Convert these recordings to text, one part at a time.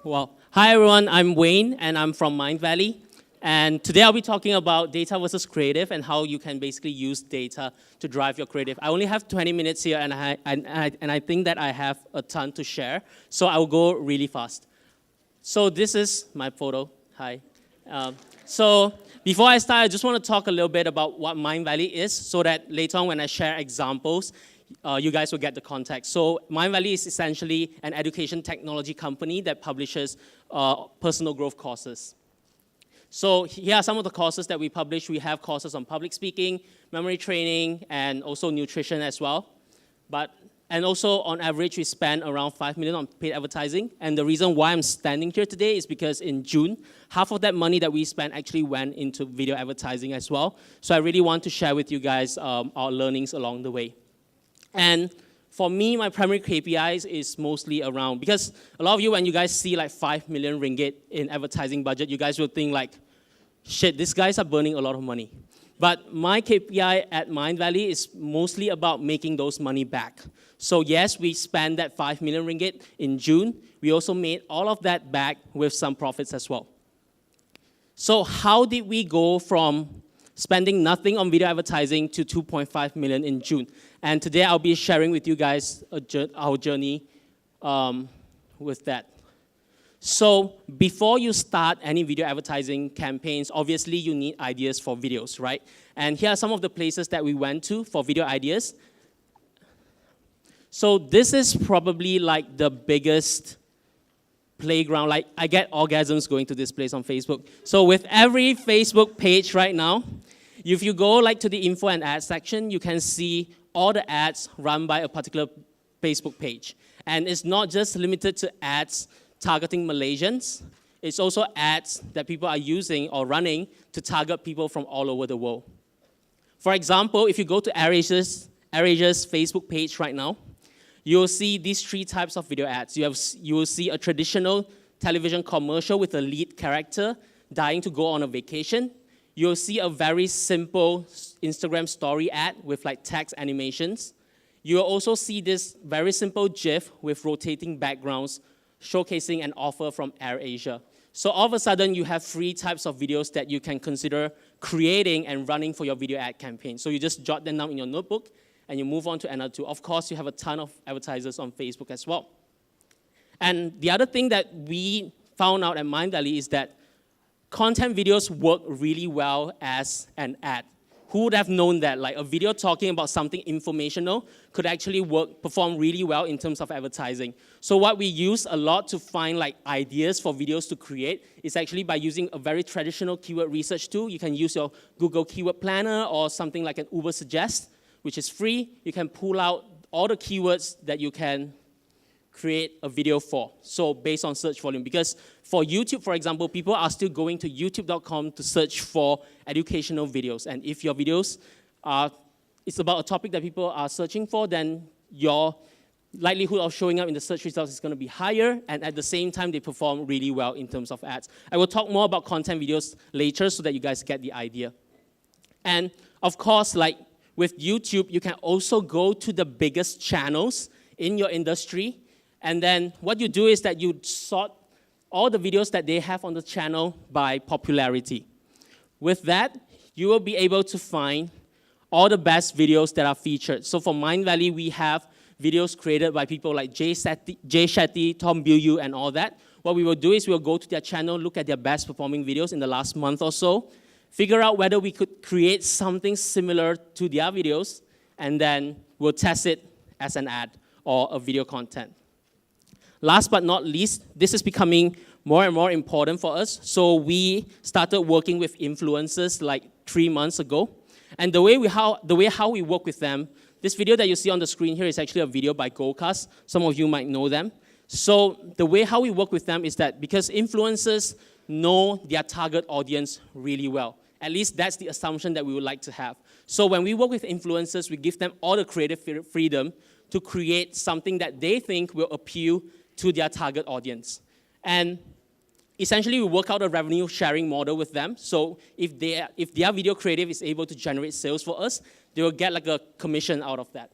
Well, hi everyone, I'm Wayne and I'm from Mindvalley. And today I'll be talking about data versus creative and how you can basically use data to drive your creative. I only have 20 minutes here and I think that I have a ton to share, so I'll go really fast. So this is my photo. Hi. So before I start, I just want to talk a little bit about what Mindvalley is so that later on when I share examples, you guys will get the context. So Mindvalley is essentially an education technology company that publishes personal growth courses. So here are some of the courses that we publish. We have courses on public speaking, memory training, and also nutrition as well. And also, on average, we spend around $5 million on paid advertising. And the reason why I'm standing here today is because in June, half of that money that we spent actually went into video advertising as well. So I really want to share with you guys our learnings along the way. And for me, my primary KPIs is mostly around, because a lot of you, when you guys see like 5 million ringgit in advertising budget, you guys will think like, shit, these guys are burning a lot of money. But my KPI at Mindvalley is mostly about making those money back. So yes, we spent that 5 million ringgit in June. We also made all of that back with some profits as well. So how did we go from spending nothing on video advertising to 2.5 million in June? And today I'll be sharing with you guys our journey with that. So before you start any video advertising campaigns, obviously you need ideas for videos, right? And here are some of the places that we went to for video ideas. So this is probably like the biggest playground. Like I get orgasms going to this place on Facebook. So with every Facebook page right now, if you go like to the info and ads section, you can see all the ads run by a particular Facebook page. And it's not just limited to ads targeting Malaysians. It's also ads that people are using or running to target people from all over the world. For example, if you go to AirAsia's Facebook page right now, you'll see these 3 types of video ads. You will see a traditional television commercial with a lead character dying to go on a vacation. You'll see a very simple Instagram story ad with like text animations. You'll also see this very simple GIF with rotating backgrounds showcasing an offer from AirAsia. So all of a sudden, you have 3 types of videos that you can consider creating and running for your video ad campaign. So you just jot them down in your notebook and you move on to another 2. Of course, you have a ton of advertisers on Facebook as well. And the other thing that we found out at Mindvalley is that content videos work really well as an ad. Who would have known that like a video talking about something informational could actually perform really well in terms of advertising? So what we use a lot to find like ideas for videos to create is actually by using a very traditional keyword research tool. You can use your Google Keyword Planner or something like an Uber Suggest, which is free. You can pull out all the keywords that you can create a video for, so based on search volume. Because for YouTube, for example, people are still going to youtube.com to search for educational videos. And if your videos it's about a topic that people are searching for, then your likelihood of showing up in the search results is going to be higher, and at the same time, they perform really well in terms of ads. I will talk more about content videos later so that you guys get the idea. And of course, like with YouTube, you can also go to the biggest channels in your industry. And then what you do is that you sort all the videos that they have on the channel by popularity. With that, you will be able to find all the best videos that are featured. So for Mindvalley, we have videos created by people like Jay Shetty, Tom Liew, and all that. What we will do is we'll go to their channel, look at their best performing videos in the last month or so, figure out whether we could create something similar to their videos, and then we'll test it as an ad or a video content. Last but not least, this is becoming more and more important for us. So we started working with influencers like 3 months ago. And the way how we work with them, this video that you see on the screen here is actually a video by Goldcast. Some of you might know them. So the way how we work with them is that because influencers know their target audience really well. At least that's the assumption that we would like to have. So when we work with influencers, we give them all the creative freedom to create something that they think will appeal to their target audience. And essentially, we work out a revenue sharing model with them. So if their video creative is able to generate sales for us, they will get like a commission out of that.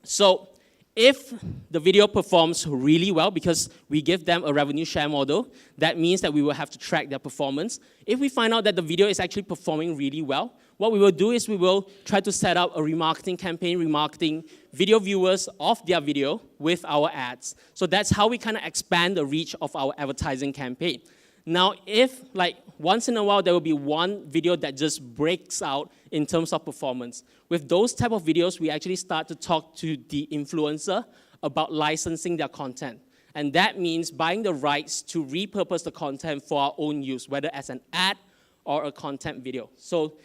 So If the video performs really well, because we give them a revenue share model, that means that we will have to track their performance. If we find out that the video is actually performing really well, what we will do is we will try to set up a remarketing campaign, remarketing video viewers of their video with our ads. So that's how we kind of expand the reach of our advertising campaign. Now, if like once in a while there will be one video that just breaks out in terms of performance, with those type of videos, we actually start to talk to the influencer about licensing their content. And that means buying the rights to repurpose the content for our own use, whether as an ad or a content video. So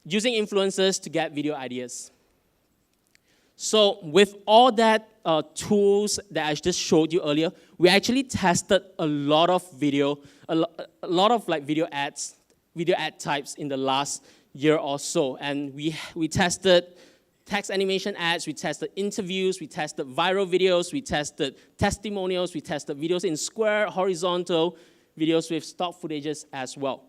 using influencers to get video ideas. So with all that tools that I just showed you earlier, we actually tested a lot of video, a lot of like video ad types in the last year or so. And we tested text animation ads, we tested interviews, we tested viral videos, we tested testimonials, we tested videos in square, horizontal, videos with stock footages as well.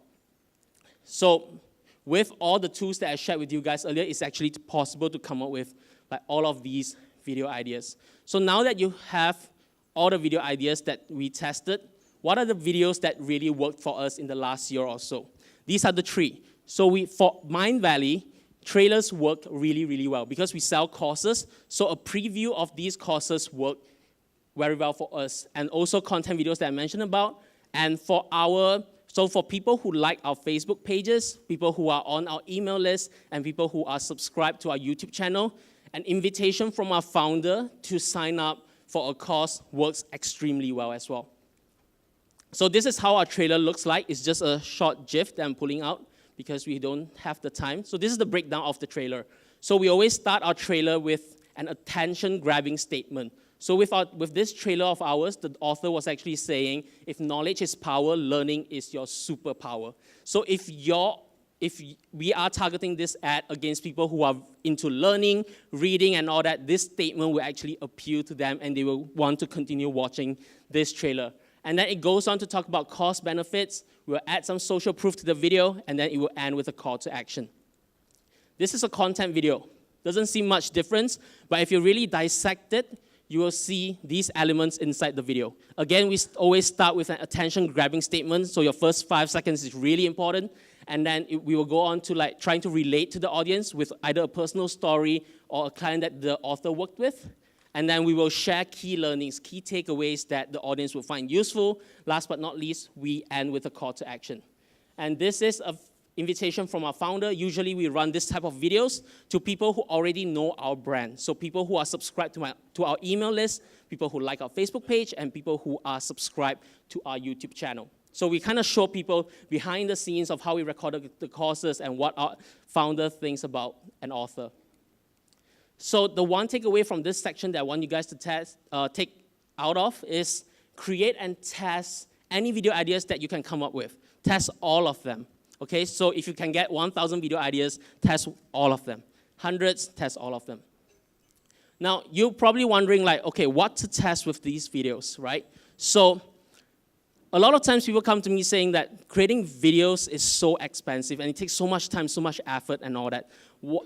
So with all the tools that I shared with you guys earlier, it's actually possible to come up with like all of these video ideas. So now that you have all the video ideas that we tested, what are the videos that really worked for us in the last year or so? These are the three. So for Mindvalley, trailers work really, really well because we sell courses. So a preview of these courses work very well for us. And also content videos that I mentioned about. And for people who like our Facebook pages, people who are on our email list, and people who are subscribed to our YouTube channel, an invitation from our founder to sign up for a course works extremely well as well. So this is how our trailer looks like. It's just a short GIF that I'm pulling out because we don't have the time. So this is the breakdown of the trailer. So we always start our trailer with an attention-grabbing statement. So with this trailer of ours, the author was actually saying, if knowledge is power, learning is your superpower. So if we are targeting this ad against people who are into learning, reading, and all that, this statement will actually appeal to them, and they will want to continue watching this trailer. And then it goes on to talk about cost benefits. We'll add some social proof to the video, and then it will end with a call to action. This is a content video. Doesn't seem much difference, but if you really dissect it, you will see these elements inside the video. Again, we always start with an attention-grabbing statement, so your first 5 seconds is really important, and then we will go on to like trying to relate to the audience with either a personal story or a client that the author worked with. And then we will share key learnings, key takeaways that the audience will find useful. Last but not least, we end with a call to action. And this is an invitation from our founder. Usually we run this type of videos to people who already know our brand. So people who are subscribed to our email list, people who like our Facebook page, and people who are subscribed to our YouTube channel. So we kind of show people behind the scenes of how we recorded the courses and what our founder thinks about an author. So the one takeaway from this section that I want you guys to take out of is create and test any video ideas that you can come up with. Test all of them. Okay, so if you can get 1,000 video ideas, test all of them. Hundreds, test all of them. Now, you're probably wondering like, okay, what to test with these videos, right? So a lot of times people come to me saying that creating videos is so expensive and it takes so much time, so much effort and all that.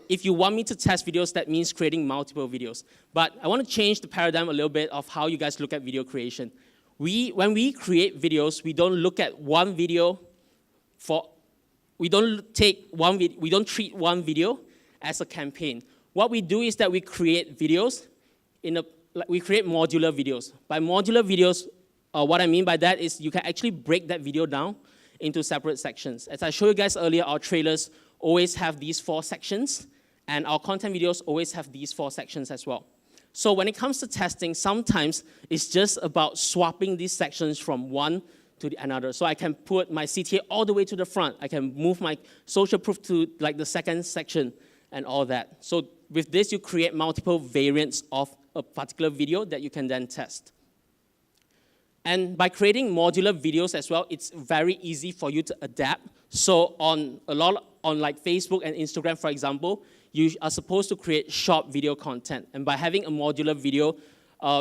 If you want me to test videos, that means creating multiple videos. But I want to change the paradigm a little bit of how you guys look at video creation. When we create videos, we don't look at one video we don't treat one video as a campaign. What we do is that we create videos we create modular videos. By modular videos, what I mean by that is you can actually break that video down into separate sections. As I showed you guys earlier, our trailers always have these 4 sections, and our content videos always have these 4 sections as well. So when it comes to testing, sometimes it's just about swapping these sections from one to another. So I can put my CTA all the way to the front. I can move my social proof to like the second section and all that. So with this, you create multiple variants of a particular video that you can then test. And by creating modular videos as well, it's very easy for you to adapt. So on like Facebook and Instagram, for example, you are supposed to create short video content. And by having a modular video,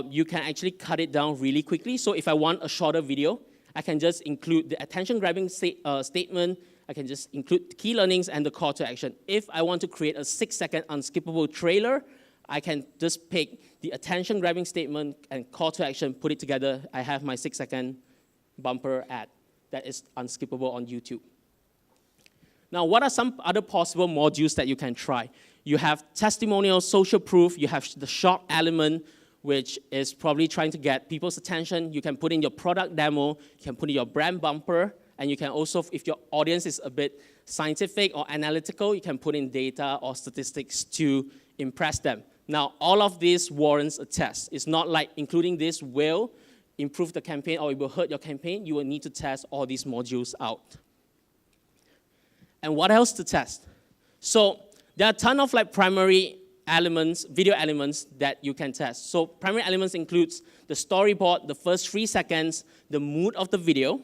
you can actually cut it down really quickly. So if I want a shorter video, I can just include the attention-grabbing statement. I can just include key learnings and the call to action. If I want to create a 6-second unskippable trailer, I can just pick the attention-grabbing statement and call to action, put it together. I have my 6-second bumper ad that is unskippable on YouTube. Now, what are some other possible modules that you can try? You have testimonial, social proof. You have the short element, which is probably trying to get people's attention. You can put in your product demo. You can put in your brand bumper. And you can also, if your audience is a bit scientific or analytical, you can put in data or statistics to impress them. Now, all of this warrants a test. It's not like including this will improve the campaign or it will hurt your campaign. You will need to test all these modules out. And what else to test? So there are a ton of primary elements, video elements that you can test. So primary elements includes the storyboard, the first 3 seconds, the mood of the video,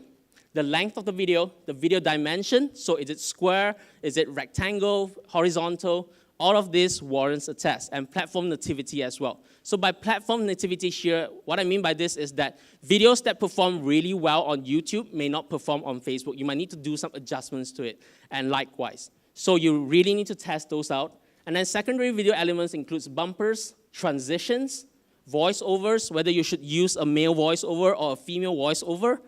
the length of the video dimension. So is it square? Is it rectangle, horizontal? All of this warrants a test, and platform nativity as well. So by platform nativity here, what I mean by this is that videos that perform really well on YouTube may not perform on Facebook. You might need to do some adjustments to it, and likewise. So you really need to test those out. And then secondary video elements includes bumpers, transitions, voiceovers, whether you should use a male voiceover or a female voiceover,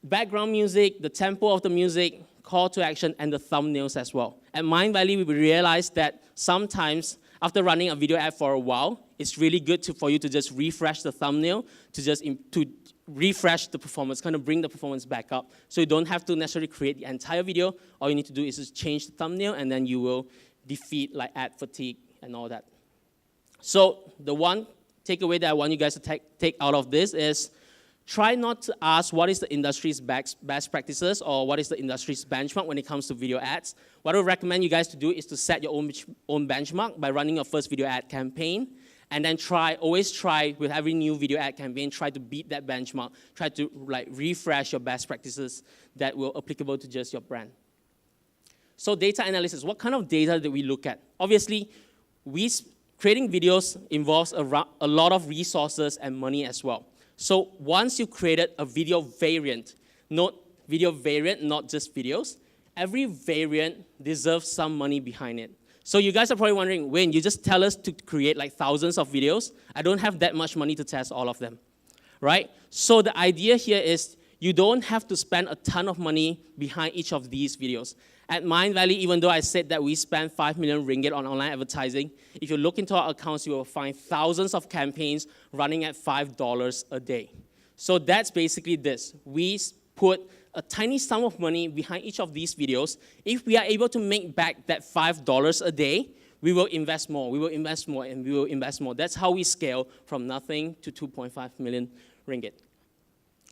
background music, the tempo of the music, call to action, and the thumbnails as well. At Mindvalley, we realized that sometimes after running a video ad for a while, it's really good for you to just refresh the thumbnail, to refresh the performance, kind of bring the performance back up. So you don't have to necessarily create the entire video. All you need to do is just change the thumbnail, and then you will defeat ad fatigue and all that. So the one takeaway that I want you guys to take out of this is try not to ask what is the industry's best practices or what is the industry's benchmark when it comes to video ads. What I would recommend you guys to do is to set your own benchmark by running your first video ad campaign, and then always try with every new video ad campaign, try to beat that benchmark. Try to refresh your best practices that will applicable to just your brand. So data analysis, what kind of data do we look at? Obviously, creating videos involves a lot of resources and money as well. So once you've created a video variant, not just videos, every variant deserves some money behind it. So you guys are probably wondering, Wayne, you just tell us to create thousands of videos. I don't have that much money to test all of them, right? So the idea here is you don't have to spend a ton of money behind each of these videos. At Mindvalley, even though I said that we spend 5 million ringgit on online advertising, if you look into our accounts, you will find thousands of campaigns running at $5 a day. So that's basically this. We put a tiny sum of money behind each of these videos. If we are able to make back that $5 a day, we will invest more, we will invest more, and we will invest more. That's how we scale from nothing to 2.5 million ringgit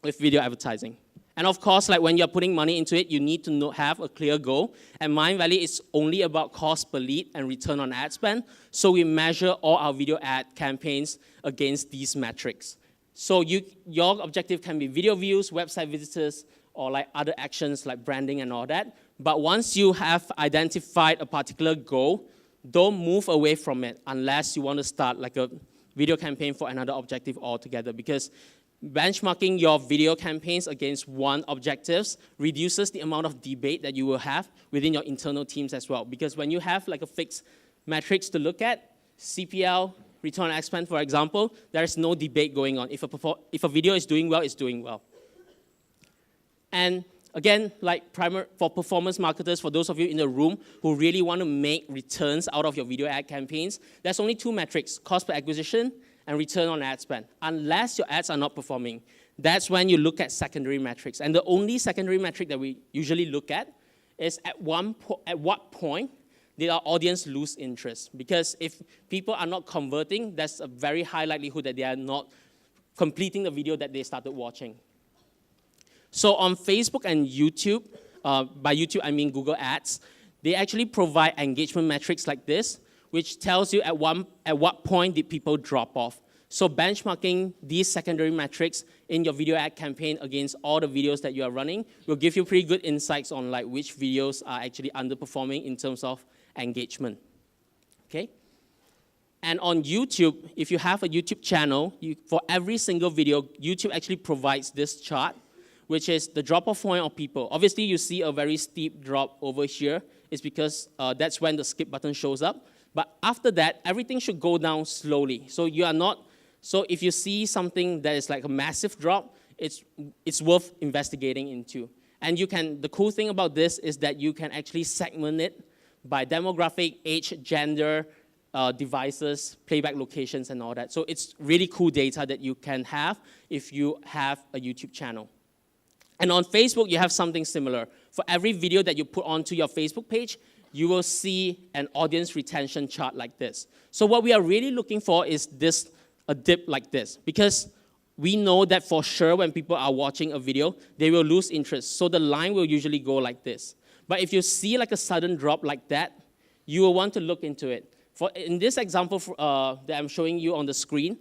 with video advertising. And of course, when you're putting money into it, you need to have a clear goal. And Mindvalley is only about cost per lead and return on ad spend. So we measure all our video ad campaigns against these metrics. So your objective can be video views, website visitors, or other actions like branding and all that. But once you have identified a particular goal, don't move away from it unless you want to start a video campaign for another objective altogether, because benchmarking your video campaigns against one objective reduces the amount of debate that you will have within your internal teams as well. Because when you have a fixed metrics to look at, CPL, return on ad spend, for example, there is no debate going on. If a video is doing well, it's doing well. And again, for performance marketers, for those of you in the room who really want to make returns out of your video ad campaigns, there's only two metrics: cost per acquisition and return on ad spend. Unless your ads are not performing, that's when you look at secondary metrics. And the only secondary metric that we usually look at is at what point did our audience lose interest? Because if people are not converting, there's a very high likelihood that they are not completing the video that they started watching. So on Facebook and YouTube, by YouTube I mean Google Ads, they actually provide engagement metrics like this, which tells you at what point did people drop off. So benchmarking these secondary metrics in your video ad campaign against all the videos that you are running will give you pretty good insights on which videos are actually underperforming in terms of engagement. Okay? And on YouTube, if you have a YouTube channel, for every single video, YouTube actually provides this chart, which is the drop-off point of people. Obviously, you see a very steep drop over here. It's because that's when the skip button shows up. But after that, everything should go down slowly. So you are not, so if you see something that is like a massive drop, it's worth investigating into. And you can, the cool thing about this is that you can actually segment it by demographic, age, gender, devices, playback locations, and all that. So it's really cool data that you can have if you have a YouTube channel. And on Facebook, you have something similar. For every video that you put onto your Facebook page, you will see an audience retention chart like this. So what we are really looking for is this, a dip like this, because we know that for sure when people are watching a video, they will lose interest. So the line will usually go like this. But if you see like a sudden drop like that, you will want to look into it. For in this example that I'm showing you on the screen,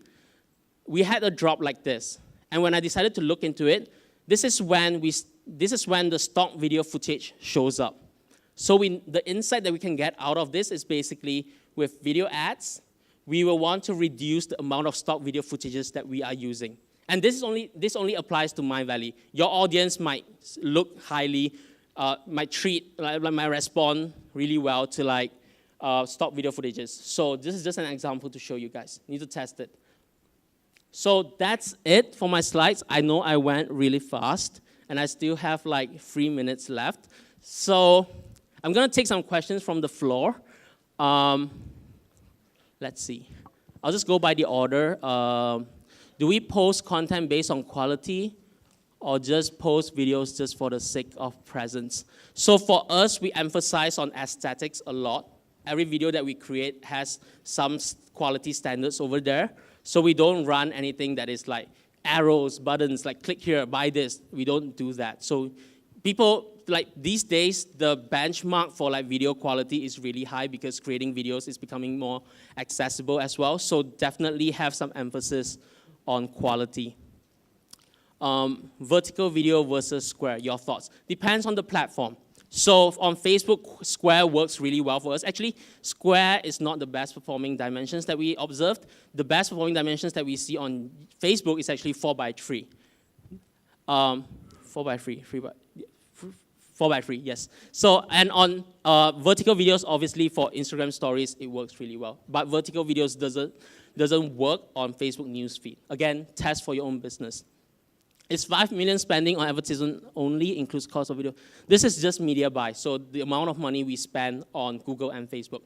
we had a drop like this. And when I decided to look into it, this is when the stock video footage shows up. So the insight that we can get out of this is basically with video ads, we will want to reduce the amount of stock video footages that we are using. And this only applies to Mindvalley. Your audience might look highly, might respond really well to like stock video footages. So this is just an example to show you guys. You need to test it. So that's it for my slides. I know I went really fast, and I still have like 3 minutes left. So I'm going to take some questions from the floor. Let's see. I'll just go by the order. Do we post content based on quality or just post videos just for the sake of presence? So for us, we emphasize on aesthetics a lot. Every video that we create has some quality standards over there. So we don't run anything that is like arrows, buttons, like click here, buy this. We don't do that. So people, like these days, the benchmark for like video quality is really high because creating videos is becoming more accessible as well. So definitely have some emphasis on quality. Vertical video versus square, your thoughts. Depends on the platform. So on Facebook, square works really well for us. Actually, square is not the best performing dimensions that we observed. The best performing dimensions that we see on Facebook is actually 4:3. 4:3, 4:3, yes. So, and on vertical videos, obviously for Instagram stories, it works really well. But vertical videos doesn't work on Facebook newsfeed. Again, test for your own business. Is 5 million spending on advertisement only includes cost of video? This is just media buy, so the amount of money we spend on Google and Facebook.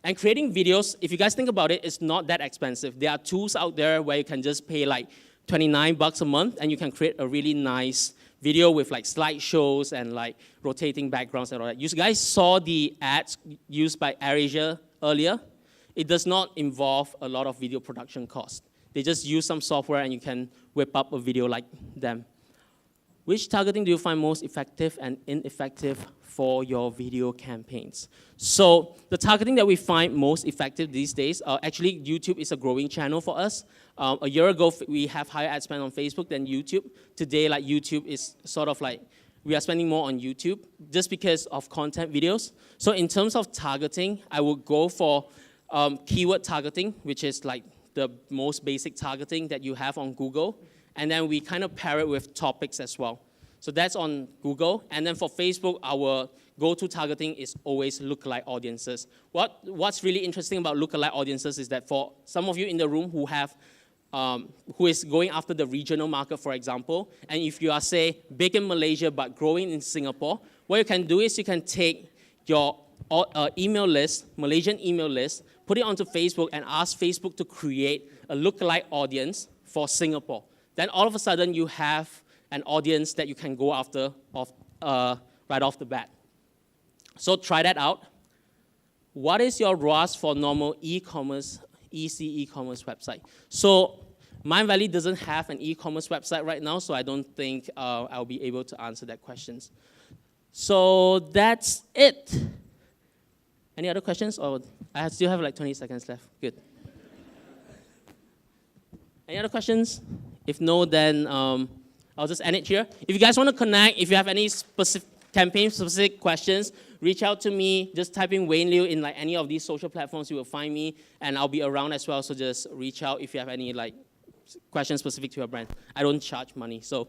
And creating videos, if you guys think about it, it's not that expensive. There are tools out there where you can just pay like $29 a month and you can create a really nice video with like slideshows and like rotating backgrounds and all that. You guys saw the ads used by AirAsia earlier. It does not involve a lot of video production cost. They just use some software and you can whip up a video like them. Which targeting do you find most effective and ineffective for your video campaigns? So the targeting that we find most effective these days, actually YouTube is a growing channel for us. A year ago, we have higher ad spend on Facebook than YouTube. Today, like YouTube is sort of like, we are spending more on YouTube just because of content videos. So in terms of targeting, I would go for keyword targeting, which is like the most basic targeting that you have on Google. And then we kind of pair it with topics as well. So that's on Google. And then for Facebook, our go-to targeting is always lookalike audiences. What's really interesting about lookalike audiences is that for some of you in the room who is going after the regional market, for example, and if you are, say, big in Malaysia but growing in Singapore, what you can do is you can take your email list, Malaysian email list, put it onto Facebook and ask Facebook to create a lookalike audience for Singapore. Then all of a sudden you have an audience that you can go after right off the bat. So try that out. What is your ROAS for normal e-commerce, e-commerce website? So Mindvalley doesn't have an e-commerce website right now, so I don't think I'll be able to answer that question. So that's it. Any other questions? Or I still have like 20 seconds left. Good. Any other questions? If no, then I'll just end it here. If you guys want to connect, if you have any campaign-specific questions, reach out to me. Just type in Wayne Liew in like any of these social platforms. You will find me, and I'll be around as well. So just reach out if you have any like questions specific to your brand. I don't charge money, so